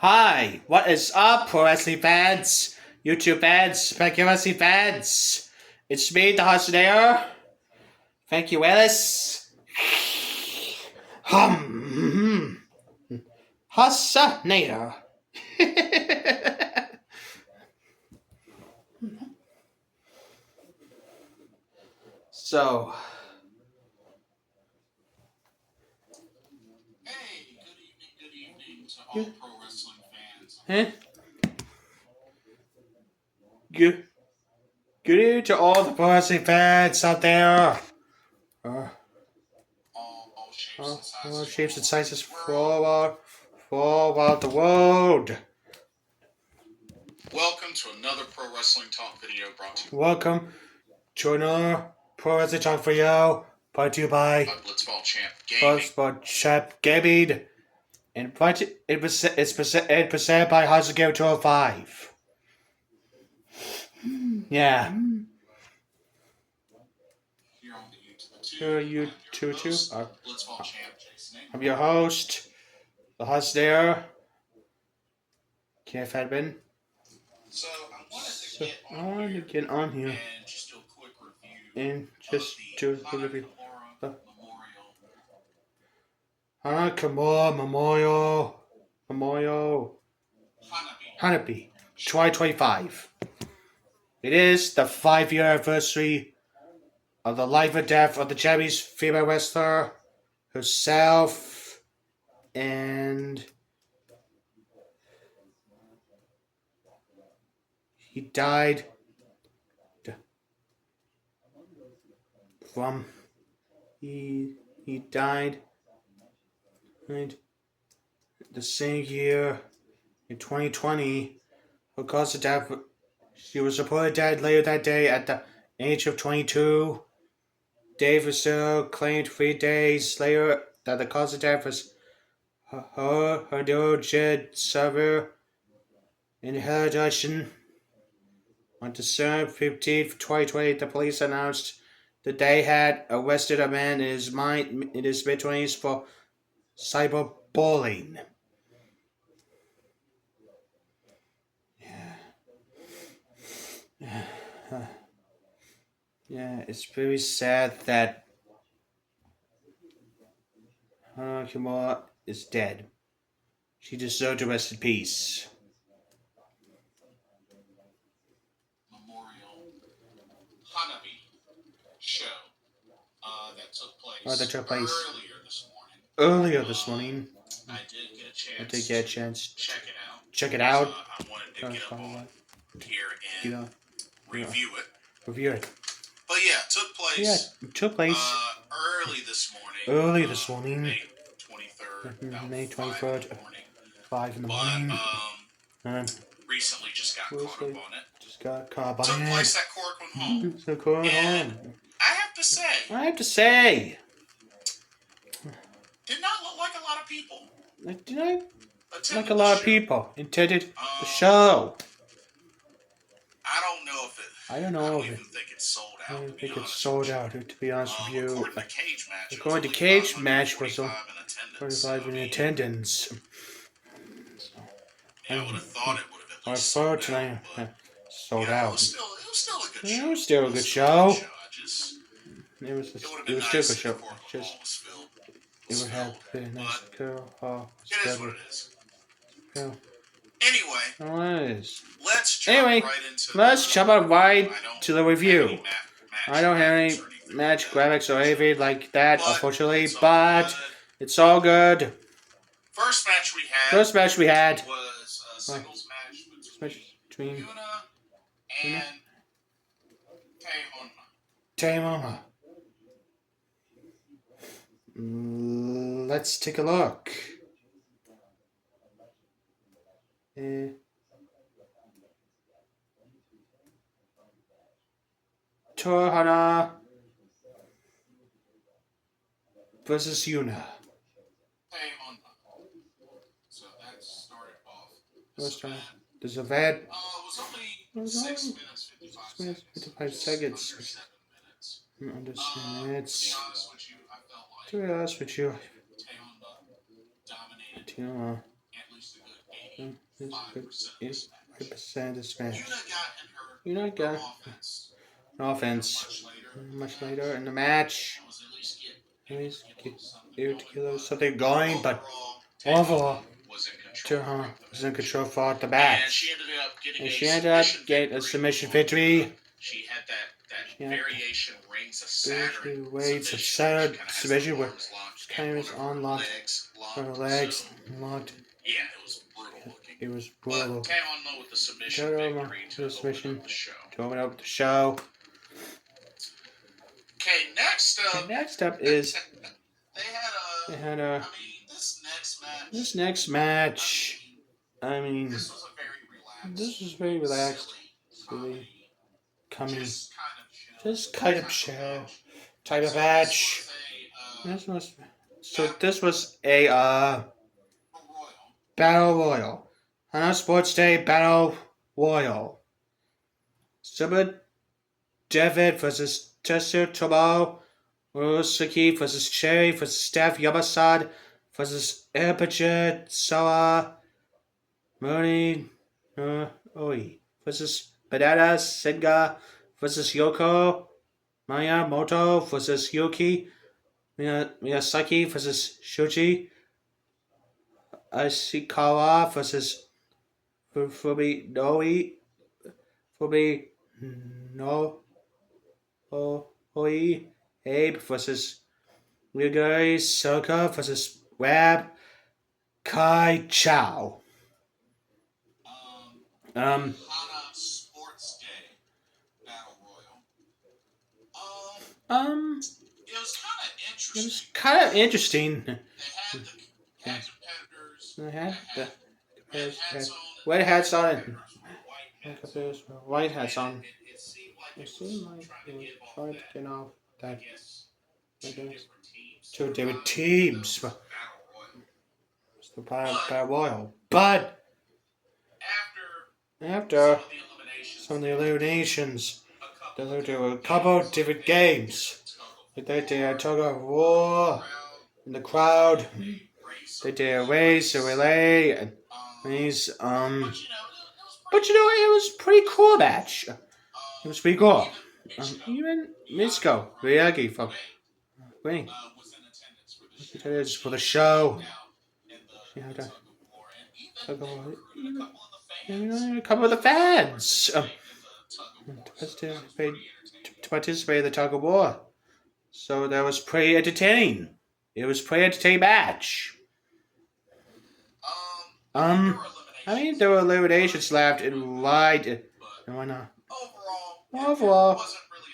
Hi, what is up, pro wrestling fans, YouTube fans, speculation wrestling fans? It's me, the Hustler. Thank you, Alice. Hustler. So, Hey, good evening to all pro wrestling fans. good, good evening to all the pro wrestling fans out there. All All shapes and sizes sizes world. forward the world. Welcome to another pro wrestling talk video brought to you Welcome to another pro wrestling talk video brought to you by by BlitzballChamp Gaming. BlitzballChamp Gaming. And it's presented by Hustle 205. Yeah. Here on the Here YouTube, you two. BlitzballChamp Jason. I'm your host, the Hustler, Keith Edmund. So I wanted to get on here and just do a quick review and just do a quick review. Hana Kimura Memorial Hana Kimura Memorial Hanabi 2025. It is the 5-year anniversary of the life and death of the Japanese female wrestler herself, and he died from he died the same year in 2020 because of death. She was reported dead later that day at the age of 22. Dave Russell claimed 3 days later that the cause of death was her neurologic severe inhalation. On December 15th, 2020, the police announced that they had arrested a man in his mid-20s for cyberbullying. Yeah, it's very sad that Hana Kimura is dead. She deserved to rest in peace. Memorial Hanabi show that took place, Earlier this morning. I did get a chance to check it out. I wanted to get up on here and review it. But yeah, it took place early this morning. May 23rd. May 23rd. 5 in the But morning. Recently just got caught up on it. Took place at Corcoran Hall. And I have to say, did not look like a lot of people. Like a lot of people attended the show. I don't know if it. I don't know even think it's sold out. I don't think it's sold out, to be honest with you. According to Cage Match, was 25 in attendance. Yeah, I would have thought it would have at least sold out. It was still a good show. It was still a good show. It was still a good show. It would have been a nice girl. It is what it is. Yeah. Anyway, let's jump right to the review. I don't have any match graphics or anything like that, unfortunately, but it's all good. First match we had was a singles match between YUNA and Tae Honma. Let's take a look. Hana versus YUNA. So that started off. There's a vet. It was only 6 minutes, 55 seconds. 7 minutes. To be honest with you, Tae Honma dominated YUNA at least a good 5% of smash. YUNA got an offense. Much later in the match. Anyways, get something going, but overall, Tae Honma was in control for the match. And she ended up getting a submission victory. She had that variation rings of Saturn Waits of Saturn submission where she kind of was unlocked. Her legs locked. Yeah, it was brutal looking. It was brutal. But Tae Honma with the submission victory to open up the show. Okay, next up is they had a. I mean, this next match. I mean, this was a this was very relaxed. Silly, coming, just kind of chill type of match. This was a battle royal. Hana Sports Day Battle Royal. Super David versus Tsutomu. Oosugi versus Cherry versus Steph Yama-san versus Ippanjin Sawa. Munenori versus Banana Senga versus Yoko. Miyamoto versus Yuki. Miyazaki versus Shuji. Ishikawa versus Fuminori. Abe versus Yuki. Sayaka versus Wab. Kaichow. Hana Sports Day Battle Royal. It was kind of interesting. They had competitors. They had competitors. White hats on. White hats on. It seemed like it was trying to get off that. Two different teams. It's the Battle Royal. But after some of the eliminations, there were a couple of different games. They did a tug of war in the crowd. They did a race, a relay, and these but it was a pretty cool match. It was pretty cool. Even Mitsuko Miyagi from winning. For the show. She had a couple of the fans to participate in the tug of war. So that was pretty entertaining. It was a pretty entertaining match. I mean, there were eliminations left and right. And why not? Overall,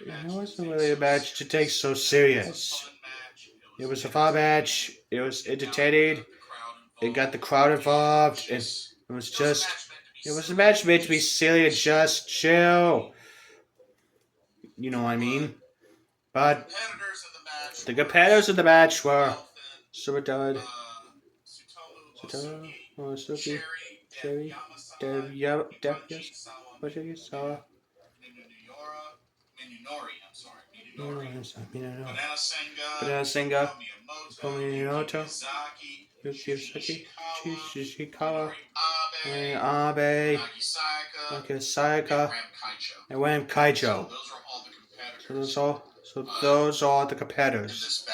it wasn't really a match to take so serious. It was a fun match. It was entertaining. It got the crowd involved. And it was a match meant to be silly and just chill. You know what I mean? But the competitors of the match were Super Dud, Tsutomu, Oosugi, Cherry, Oyaji, Sawa, Banana Senga, Miyamoto, Yuki, Ishikawa, Abe, Sayaka, and Kaichow. So those are the competitors.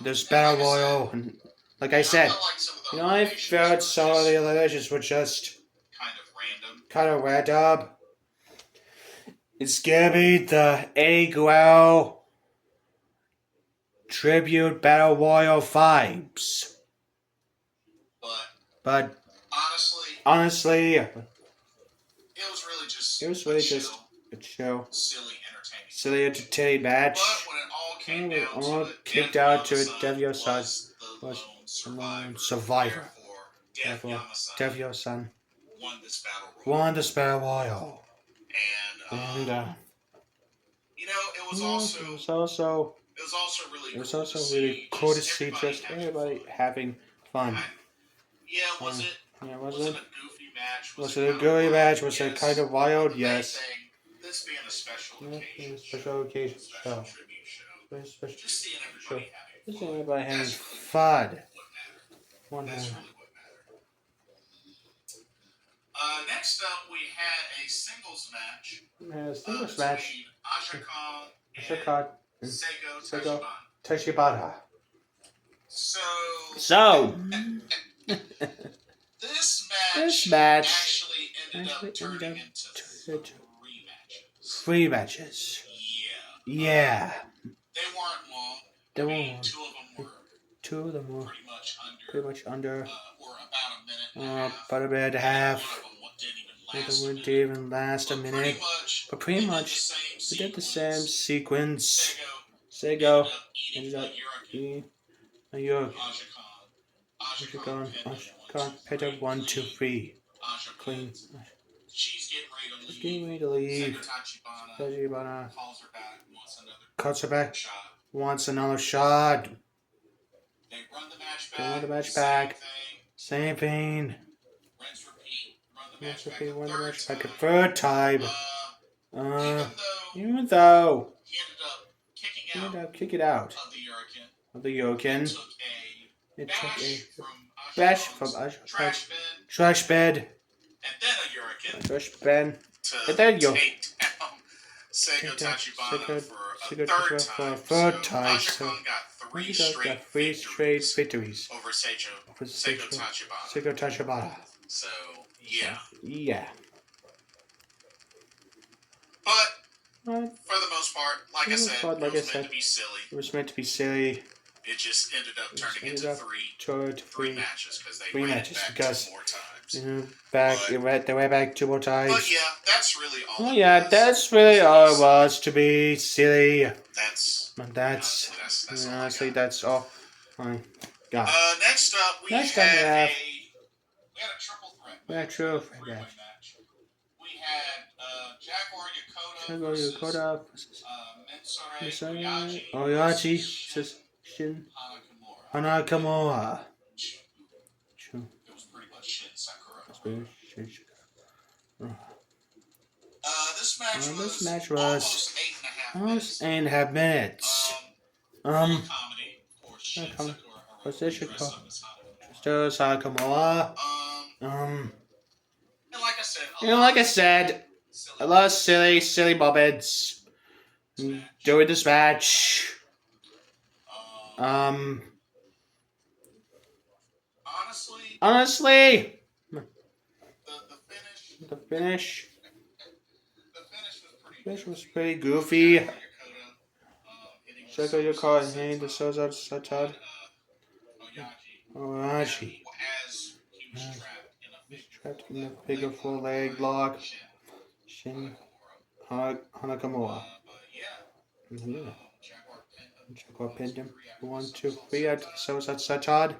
This battle royal, and like I said, I felt some of the eliminations were just kind of random. It's gonna be the A-Guel Tribute Battle Royal vibes. But honestly, it was really just a chill, silly entertaining match. When it all kicked out to Devyo-san was a lone survivor. Therefore, Devyo-san won this battle royal. And it was also really cool to see just everybody having fun. Was it a goofy match? Was it kind of wild? Yes. This being a special occasion show. Very special show. Just everybody having fun. One more. Next up, we had a singles match. Match. Ashika and Seigo Tachibana. So this match actually ended up turning into 3 matches. Yeah. They weren't long. They weren't long. Two of them were pretty much under. Or about a minute and a half. One Didn't even last a minute. But pretty much, they did the same sequence. Seigo ended up eating a Yuki. Ashika picked up 1, 2, 3. Clean. She's getting ready to leave. Tachibana cuts her back. Wants another shot. They run the match back. Same thing. Rinse, repeat. Run the match back a third time. Even though he ended up kicking out of the Yokin. It took a bash from Ashika's trash bed. And then a Hurricane. Trash bed. And then Yoki. Seigo Tachibana for a third time. So Ashika got 3 straight victories over Seigo Tachibana. So, yeah. Yeah. But, for the most part, like I said, it was meant to be silly. It was meant to be silly. It just ended up turning into 3 matches because they ran it back 2 more times. They went back 2 more times. But yeah, that's really all. That's really all it was, to be silly. That's honestly, that's all. Fine. God. Next up, we had a triple threat match. We had Jaguar Yokota versus Menso-re, Oyaji versus Shin, Hana Kimura. It was pretty much Shin Sakura. This match was almost 8.5 minutes. Comedy, was Ishikawa, Hana Kimura. And like I said, a lot of silly moments during this match. Honestly, the finish was pretty goofy. Seigo Yokota hitting the Soza Satad. Oyaji. Trapped in a figure 4 leg lock. Shin, Hana Kimura. Jaguar pinned him. 1, 2, 3 out to the Soza Satad.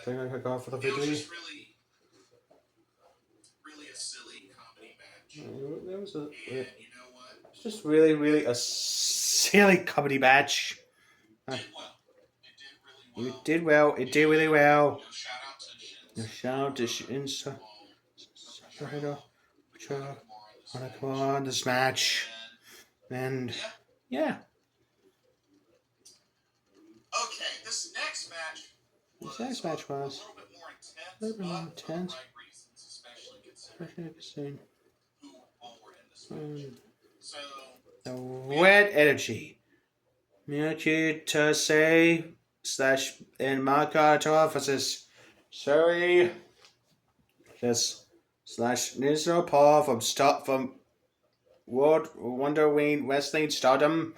For the victory. It was really a silly comedy match. It's just really a silly comedy match. It did well. It did really well. Shout out to Shin. On this match. And yeah. Okay, this next match was a little bit more intense. Especially considering who all were in this match. The Red Energy. Miyuki Tasei / and Makato versus Suri / Nizo Paul from World Wonder Wing Wrestling Stardom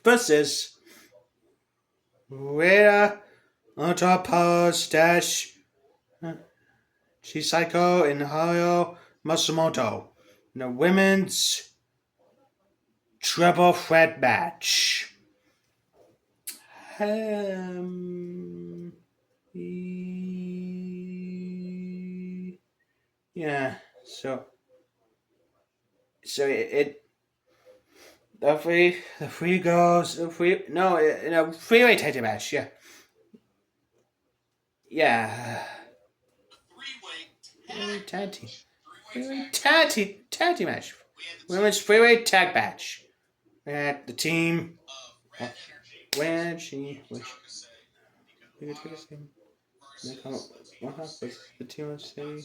versus Rhea Otapos / Chisako and Hayo Matsumoto in the women's triple threat match. Yeah, so the three goes in a three-way tag team match. Yeah. Three-way tag team match. Women's three-way tag match. We had the team of Energy, which we could take a What happens? The team of city.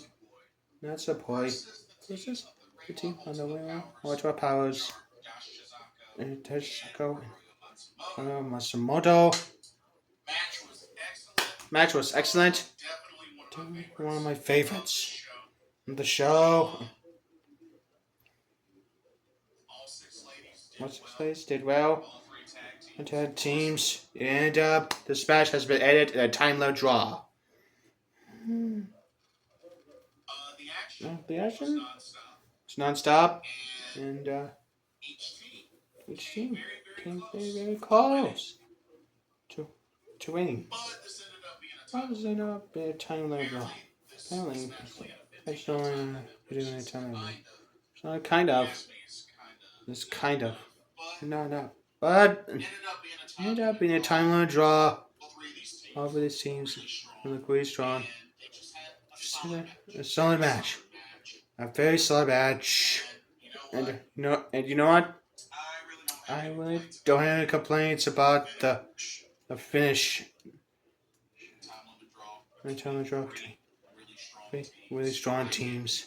That's a boy. Is this the team on the wheel? Watch our powers. And Tachibana. Matsumoto. Match was excellent. Definitely one of my favorites. The show. All 6 ladies did well. And had teams. And this match has been ended in a time-low draw. The action was non-stop. And each team came very, very close to winning. But this ended up being a time-low draw. Apparently, I just don't know doing a time-low. So kind of. It's kind of. No. But ended up being a time-low draw. All of these teams look really strong. Just had a solid match. A very solid match. And you know what? I really don't have any complaints about the finish. The time-low draw. Really strong teams.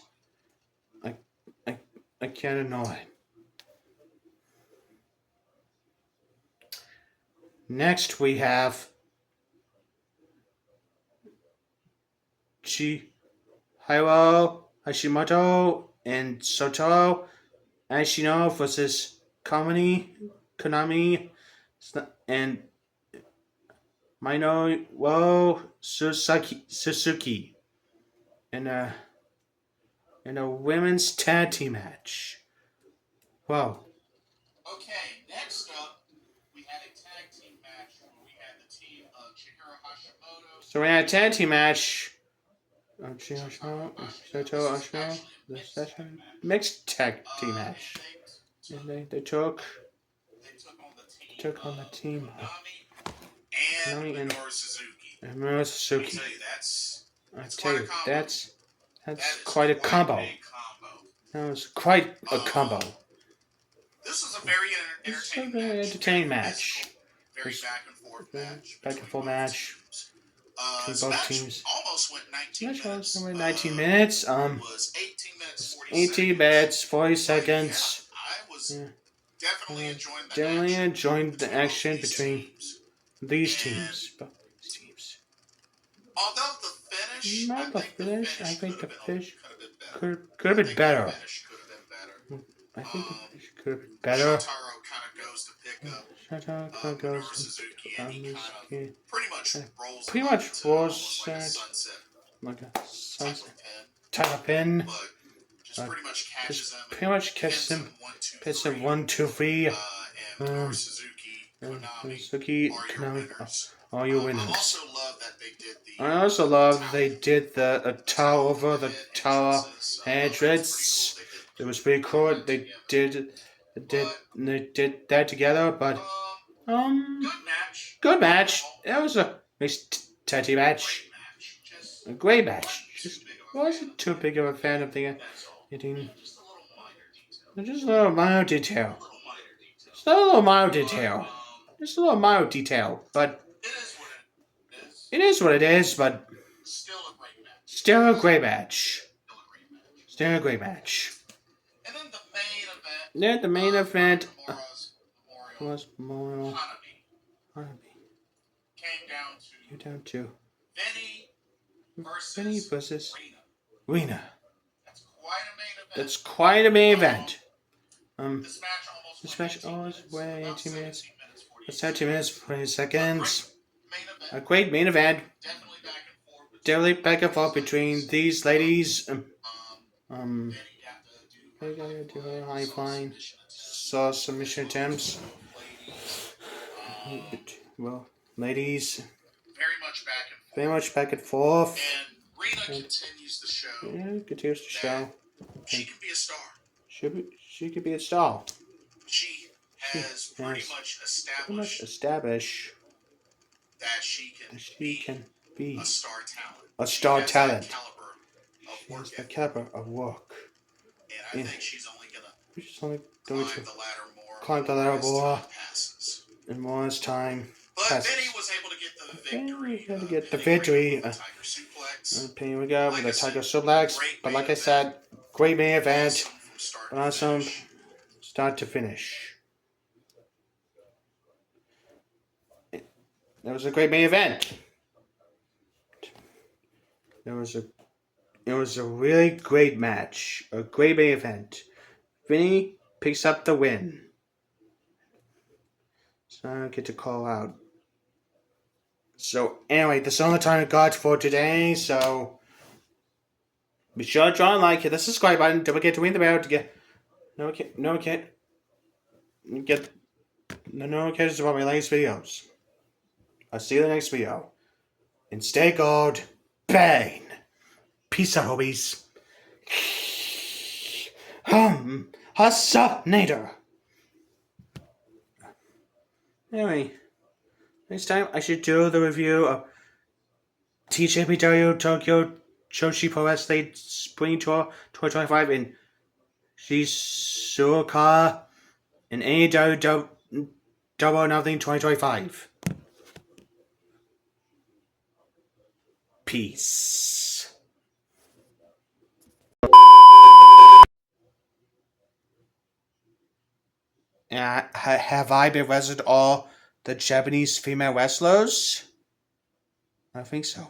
I can't ignore it. Next we have Chihiro Hashimoto and Soto Ashino versus Konami and Minoru Suzuki in a women's tag team match. Wow. Okay, next up, we had a tag team match where we had the team of Chihiro Hashimoto. So we had a tag team match. Chihiro Soto Ashino, the session mixed tag team match. And they took on the team Konami and Minoru Suzuki. I tell you, that's quite a combo. That was quite a combo. This was a very entertaining match. Very back and forth match. To both teams. Almost went 19 minutes. 19 minutes. Was 18 minutes, 40 seconds. I was definitely enjoying the action between these teams. Although the finish, I think the finish could have been better. I think the finish could have been better. Shotaro kind of goes to pick up. Shotaro goes Suzuki, to and he kind of pretty much rolls like a sunset type of pin. Just pretty much catches him. Hits him 1, 2, 3. And Suzuki, Konami, all your winners. I also love that they did the tower over the tower entrance. It was pretty cool. They did that together, but good match. It was a mixed tag team match. A great match. Just wasn't too big of a fan of the editing. Just a little minor detail. Just a little minor detail. But it is what it is. But still a great match. Still a great match. And then the main event. Was Memorial Hanabi. Came down to Benny versus Rena. That's quite a main event. This match almost went 18 minutes. It's 30 minutes, 20 seconds. A great main event. Definitely back and forth between these ladies. They gotta do her high flying. Saw submission attempts. Well, ladies. Very much back and forth. And Rena continues the show. Yeah, continues the show. She can be a star. She could be a star. She has pretty much established that she can be a star talent. A star talent. She has the caliber of work. And I think she's only going to climb the ladder more as time passes. in more as time. But Vinny was able to get the victory. Tiger suplex. Here we go with the Tiger suplex. But like I said, great main event. Awesome start to finish. It was a great main event. It was a really great match. A great main event. Vinny picks up the win. So I don't get to call out. So anyway, that's all the time I got for today. So be sure to draw a like, hit the subscribe button, don't forget to ring the bell to get notifications about my latest videos. I'll see you in the next video. And stay gold, bang! Peace out, hobies. Hasa-nader. Anyway, next time I should do the review of TJPW Tokyo Shoshi Pro Wrestling Spring Tour 2025 in Shizuoka and AEW Double Nothing 2025. Peace. Have I been wrestled all the Japanese female wrestlers? I think so.